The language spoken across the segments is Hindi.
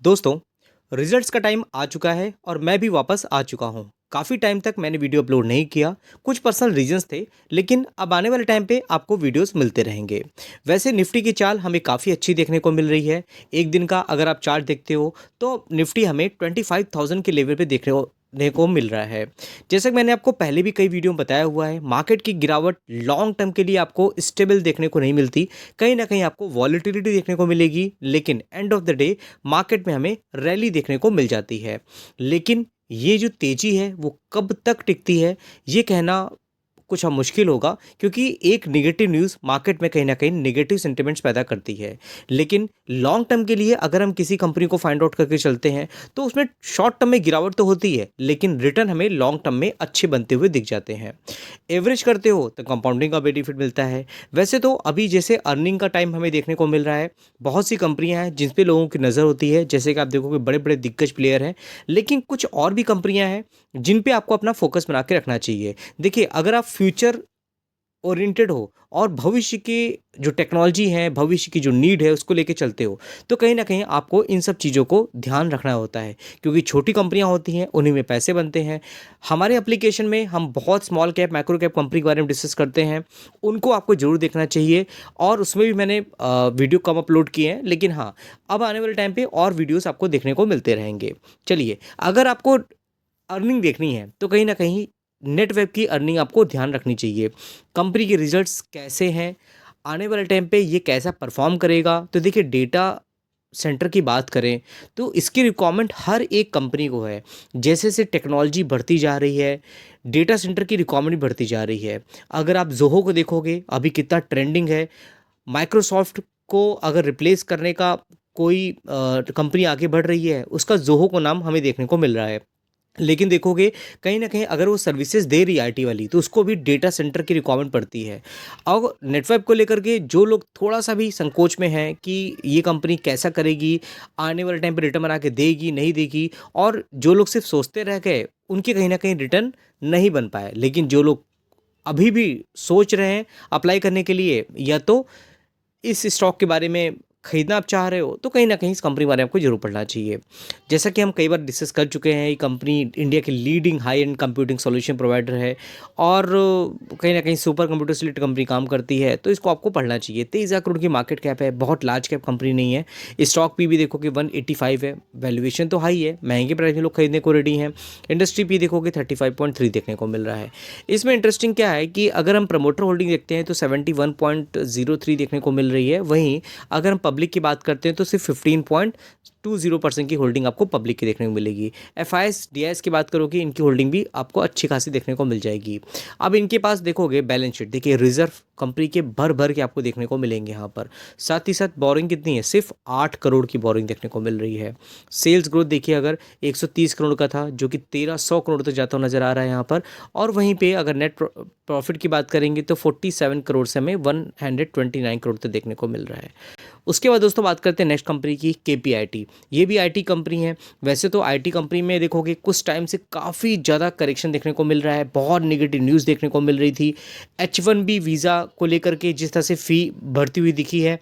दोस्तों, रिजल्ट्स का टाइम आ चुका है और मैं भी वापस आ चुका हूँ। काफ़ी टाइम तक मैंने वीडियो अपलोड नहीं किया, कुछ पर्सनल रीजंस थे, लेकिन अब आने वाले टाइम पे आपको वीडियोस मिलते रहेंगे। वैसे निफ्टी की चाल हमें काफ़ी अच्छी देखने को मिल रही है। एक दिन का अगर आप चार्ट देखते हो, तो निफ्टी हमें 25,000 के लेवल पे देखने को मिल रहा है। जैसा कि मैंने आपको पहले भी कई वीडियो में बताया हुआ है, मार्केट की गिरावट लॉन्ग टर्म के लिए आपको स्टेबल देखने को नहीं मिलती। कहीं न कहीं आपको वॉलेटिलिटी देखने को मिलेगी, लेकिन end of the day market में हमें रैली देखने को मिल जाती है। लेकिन ये जो तेज़ी है वो कब तक टिकती है, ये कहना कुछ अब मुश्किल होगा, क्योंकि एक नेगेटिव न्यूज़ मार्केट में कहीं न कहीं नेगेटिव सेंटिमेंट्स पैदा करती है। लेकिन लॉन्ग टर्म के लिए अगर हम किसी कंपनी को फाइंड आउट करके चलते हैं, तो उसमें शॉर्ट टर्म में गिरावट तो होती है, लेकिन रिटर्न हमें लॉन्ग टर्म में अच्छे बनते हुए दिख जाते हैं। एवरेज करते हो तो कंपाउंडिंग का बेनिफिट मिलता है। वैसे तो अभी जैसे अर्निंग का टाइम हमें देखने को मिल रहा है, बहुत सी कंपनियां हैं जिन पे लोगों की नज़र होती है, जैसे कि आप देखोगे बड़े-बड़े दिग्गज प्लेयर हैं, लेकिन कुछ और भी कंपनियां हैं जिन पे आपको अपना फोकस बना के रखना चाहिए। देखिए, अगर आप फ्यूचर ओरिएंटेड हो और भविष्य की जो टेक्नोलॉजी है, भविष्य की जो नीड है, उसको लेके चलते हो, तो कहीं न कहीं आपको इन सब चीज़ों को ध्यान रखना होता है, क्योंकि छोटी कंपनियाँ होती हैं, उन्हीं में पैसे बनते हैं। हमारे एप्लीकेशन में हम बहुत small cap, micro cap company के बारे में डिस्कस करते हैं, उनको आपको ज़रूर देखना चाहिए और उसमें भी मैंने वीडियो कम अपलोड किए हैं, लेकिन हाँ, अब आने वाले टाइम पे और वीडियोज़ आपको देखने को मिलते रहेंगे। चलिए, अगर आपको अर्निंग देखनी है, तो कहीं न कहीं नेटवेब की अर्निंग आपको ध्यान रखनी चाहिए। कंपनी के रिज़ल्ट्स कैसे हैं, आने वाले टाइम पे ये कैसा परफ़ॉर्म करेगा? तो देखिए, डेटा सेंटर की बात करें, तो इसकी रिक्वायरमेंट हर एक कंपनी को है। जैसे-जैसे टेक्नोलॉजी बढ़ती जा रही है, डेटा सेंटर की रिक्वायरमेंट भी बढ़ती जा रही है। अगर आप ज़ोहो को देखोगे, अभी कितना ट्रेंडिंग है। माइक्रोसॉफ्ट को अगर रिप्लेस करने का कोई कंपनी आगे बढ़ रही है, उसका ज़ोहो को नाम हमें देखने को मिल रहा है। लेकिन देखोगे, कहीं न कहीं अगर वो सर्विसेज़ दे रही है आईटी वाली, तो उसको भी डेटा सेंटर की रिक्वायरमेंट पड़ती है। अब नेटवर्क को लेकर के जो लोग थोड़ा-सा भी संकोच में हैं कि ये कंपनी कैसा करेगी, आने वाले टाइम पे रिटर्न बना के देगी, नहीं देगी, और जो लोग सिर्फ़ सोचते रह गए, उनके कहीं न कहीं रिटर्न नहीं बन पाए। लेकिन जो लोग अभी भी सोच रहे हैं अप्लाई करने के लिए, या तो इस स्टॉक के बारे में खरीदना आप चाह रहे हो, तो कहीं न कहीं इस कंपनी के बारे में आपको ज़रूर पढ़ना चाहिए। जैसा कि हम कई बार डिस्कस कर चुके हैं, ये कंपनी इंडिया की leading high and computing solution provider है और कहीं न कहीं सुपर कंप्यूटर से रिलेटेड कंपनी काम करती है, तो इसको आपको पढ़ना चाहिए। 23,000 करोड़ की मार्केट कैप है, बहुत लार्ज कैप कंपनी नहीं है। स्टॉक पी भी देखोगे 185 है, वैल्यूएशन तो हाई है, महँगे प्राइस में लोग खरीदने को रेडी हैं। इंडस्ट्री पी देखोगे 35.3 देखने को मिल रहा है। इसमें इंटरेस्टिंग क्या है कि अगर हम प्रमोटर होल्डिंग देखते हैं, तो 71.03 देखने को मिल रही है। वहीं अगर हम पब्लिक की बात करते हैं, तो सिर्फ 15.20% की होल्डिंग आपको पब्लिक की देखने को मिलेगी। एफआईएस डीआईएस की बात करोगे, इनकी होल्डिंग भी आपको अच्छी खासी देखने को मिल जाएगी। अब इनके पास देखोगे बैलेंस शीट, देखिए रिजर्व कंपनी के भर भर के आपको देखने को मिलेंगे यहाँ पर। साथ ही साथ बोरिंग कितनी है, सिर्फ 8 करोड़ की बोरिंग देखने को मिल रही है। सेल्स ग्रोथ देखिए, अगर 130 करोड़ का था, जो कि 1300 करोड़ तक जाता हुआ नजर आ रहा है यहाँ पर। और वहीं पे अगर नेट प्रॉफिट की बात करेंगे, तो 47 करोड़ से हमें 129 करोड़ तक देखने को मिल रहा है। उसके बाद दोस्तों बात करते हैं नेक्स्ट कंपनी की, केपीआईटी। ये भी आईटी कंपनी है। वैसे तो आईटी कंपनी में देखोगे कुछ टाइम से काफ़ी ज़्यादा करेक्शन देखने को मिल रहा है, बहुत नेगेटिव न्यूज़ देखने को मिल रही थी। H1B वीज़ा को लेकर के जिस तरह से फ़ी बढ़ती हुई दिखी है,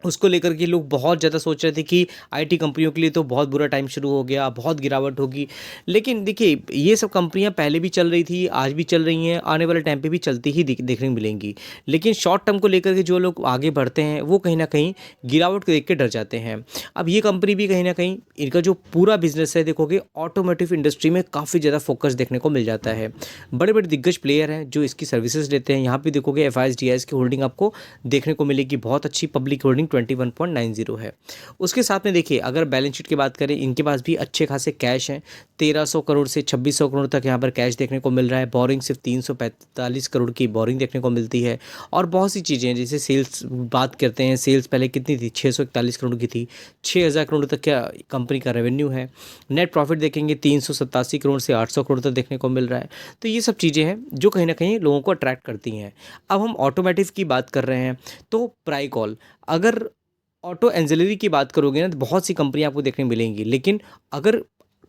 उसको लेकर के लोग बहुत ज़्यादा सोच रहे थे कि आईटी कंपनियों के लिए तो बहुत बुरा टाइम शुरू हो गया, बहुत गिरावट होगी। लेकिन देखिए, ये सब कंपनियां पहले भी चल रही थी, आज भी चल रही हैं, आने वाले टाइम पे भी चलती ही देखने को मिलेंगी। लेकिन शॉर्ट टर्म को लेकर के जो लोग आगे बढ़ते हैं, वो कहीं ना कहीं गिरावट को देख के डर जाते हैं। अब ये कंपनी भी कहीं ना कहीं, इनका जो पूरा बिजनेस है देखोगे, ऑटोमोटिव इंडस्ट्री में काफ़ी ज़्यादा फोकस देखने को मिल जाता है। बड़े बड़े दिग्गज प्लेयर हैं जो इसकी सर्विसेज लेते हैं। यहाँ पे देखोगे एफआईएस की होल्डिंग आपको देखने को मिलेगी, बहुत अच्छी पब्लिक होल्डिंग 21.90 है। उसके साथ में देखिए, अगर बैलेंस शीट की बात करें, इनके पास भी अच्छे खासे कैश हैं। 1300 करोड़ से 2600 करोड़ तक यहाँ पर कैश देखने को मिल रहा है। बोरिंग सिर्फ 345 करोड़ की बोरिंग देखने को मिलती है। और बहुत सी चीज़ें हैं, जैसे सेल्स बात करते हैं, सेल्स पहले कितनी थी, 641 करोड़ की थी, 6000 करोड़ तक क्या कंपनी का रेवेन्यू है। नेट प्रॉफिट देखेंगे 387 करोड़ से 800 करोड़ तक देखने को मिल रहा है। तो ये सब चीज़ें हैं जो कहीं ना कहीं लोगों को अट्रैक्ट करती हैं। अब हम ऑटोमेटिव की बात कर रहे हैं, तो प्राइकॉल, अगर ऑटो एंजिलरी की बात करोगे ना, तो बहुत सी कंपनियां आपको देखने मिलेंगी। लेकिन अगर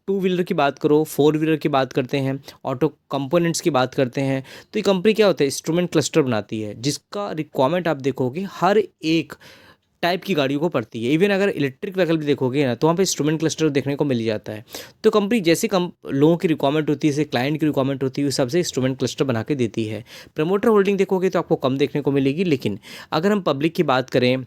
टू व्हीलर की बात करो, फोर व्हीलर की बात करते हैं, ऑटो कंपोनेंट्स की बात करते हैं, तो ये कंपनी क्या होता है, इंस्ट्रूमेंट क्लस्टर बनाती है, जिसका रिक्वायरमेंट आप देखोगे हर एक टाइप की गाड़ियों को पड़ती है। इवन अगर इलेक्ट्रिक व्हीकल भी देखोगे ना, तो वहाँ पे इंस्ट्रूमेंट क्लस्टर देखने को मिल जाता है। तो कंपनी जैसे कम लोगों की रिक्वायरमेंट होती है, जैसे क्लाइंट की रिक्वायरमेंट होती है, उस हिसाब से इंस्ट्रूमेंट क्लस्टर बना के देती है। प्रमोटर होल्डिंग देखोगे तो आपको कम देखने को मिलेगी, लेकिन अगर हम पब्लिक की बात करें,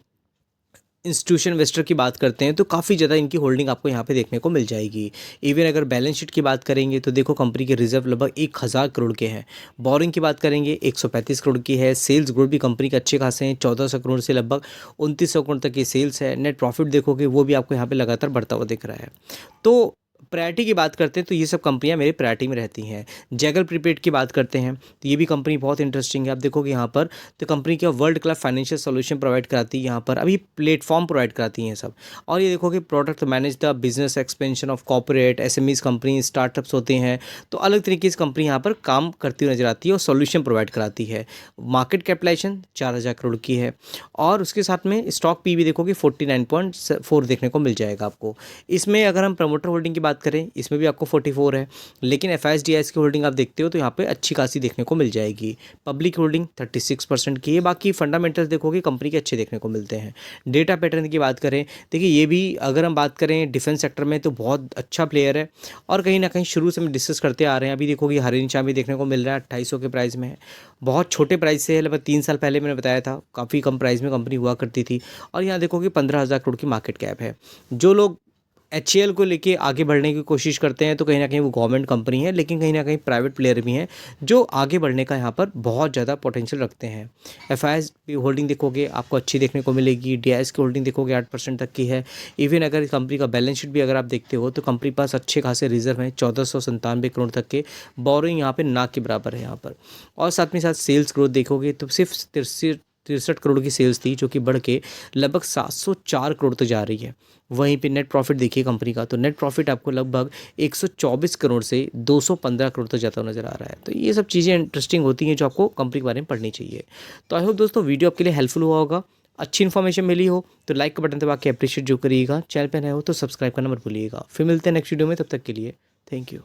इंस्टीट्यूशन इन्वेस्टर की बात करते हैं, तो काफ़ी ज़्यादा इनकी होल्डिंग आपको यहाँ पे देखने को मिल जाएगी। इवन अगर बैलेंस शीट की बात करेंगे तो देखो कंपनी के रिजर्व लगभग 1000 करोड़ के हैं। बोरिंग की बात करेंगे 135 करोड़ की है। सेल्स ग्रोथ भी कंपनी के अच्छे खासे हैं, 1400 करोड़ से लगभग 2900 करोड़ तक की सेल्स है। नेट प्रॉफिट देखोगे वो भी आपको यहाँ पे लगातार बढ़ता हुआ दिख रहा है। तो प्रायोरिटी की बात करते हैं तो ये सब कंपनियां मेरे प्रायोरिटी में रहती हैं। जैगल प्रीपेड की बात करते हैं तो ये भी कंपनी बहुत इंटरेस्टिंग है। आप देखोगे यहाँ पर तो कंपनी क्या world class financial solution provide कराती है, यहाँ पर अभी प्लेटफॉर्म प्रोवाइड कराती हैं सब। और ये देखोगे product manage the business expansion of corporate SMEs company startups होते हैं, तो अलग तरीके से कंपनी यहाँ पर काम करती हुई नजर आती है और सोल्यूशन प्रोवाइड कराती है। मार्केट कैपिटलाइजेशन 4000 करोड़ की है, और उसके साथ में स्टॉक पी भी देखोगे 49.4 देखने को मिल जाएगा आपको। इसमें अगर हम प्रमोटर होल्डिंग की बात करें, इसमें भी आपको 44 है, लेकिन एफआईएसडीआईएस की होल्डिंग आप देखते हो तो यहाँ पे अच्छी खासी देखने को मिल जाएगी। पब्लिक होल्डिंग 36% की है। बाकी फंडामेंटल्स देखोगे कंपनी के अच्छे देखने को मिलते हैं। डेटा पैटर्न की बात करें, देखिए ये भी अगर हम बात करें डिफेंस सेक्टर में तो बहुत अच्छा प्लेयर है, और कहीं ना कहीं शुरू से हम डिस्कस करते आ रहे हैं। अभी देखोगे हरिंचा भी देखने को मिल रहा है, 2800 के प्राइस में है। बहुत छोटे प्राइस से है, लगभग 3 साल पहले मैंने बताया था काफ़ी कम प्राइस में कंपनी हुआ करती थी। और यहाँ देखोगे 15,000 करोड़ की मार्केट कैप है। जो लोग एचएएल को लेके आगे बढ़ने की कोशिश करते हैं तो कहीं ना कहीं वो गवर्नमेंट कंपनी है, लेकिन कहीं ना कहीं प्राइवेट प्लेयर भी हैं जो आगे बढ़ने का यहाँ पर बहुत ज़्यादा पोटेंशियल रखते हैं। एफआईएस की होल्डिंग देखोगे आपको अच्छी देखने को मिलेगी। डीआईएस की होल्डिंग देखोगे 8% तक की है। इवन अगर कंपनी का बैलेंस शीट भी अगर आप देखते हो तो कंपनी पास अच्छे खासे रिजर्व हैं, 1497 करोड़ तक के। बोरिंग यहाँ पर ना के बराबर है यहाँ पर। और साथ में साथ सेल्स ग्रोथ देखोगे तो सिर्फ 63 करोड़ की सेल्स थी, जो कि बढ़ के लगभग 704 करोड़ तक जा रही है। वहीं पे नेट प्रॉफिट देखिए कंपनी का, तो नेट प्रॉफिट आपको लगभग 124 करोड़ से 215 करोड़ तक जाता हुआ नजर आ रहा है। तो ये सब चीज़ें इंटरेस्टिंग होती हैं जो आपको कंपनी के बारे में पढ़नी चाहिए। तो आई होप दोस्तों वीडियो आपके लिए हेल्पफुल हुआ होगा, अच्छी इन्फॉर्मेशन मिली हो तो लाइक का बटन दबा के अप्रिशिएट जो करिएगा। चैनल पर नए हो तो सब्सक्राइब करना मत भूलिएगा। फिर मिलते हैं नेक्स्ट वीडियो में, तब तक के लिए थैंक यू।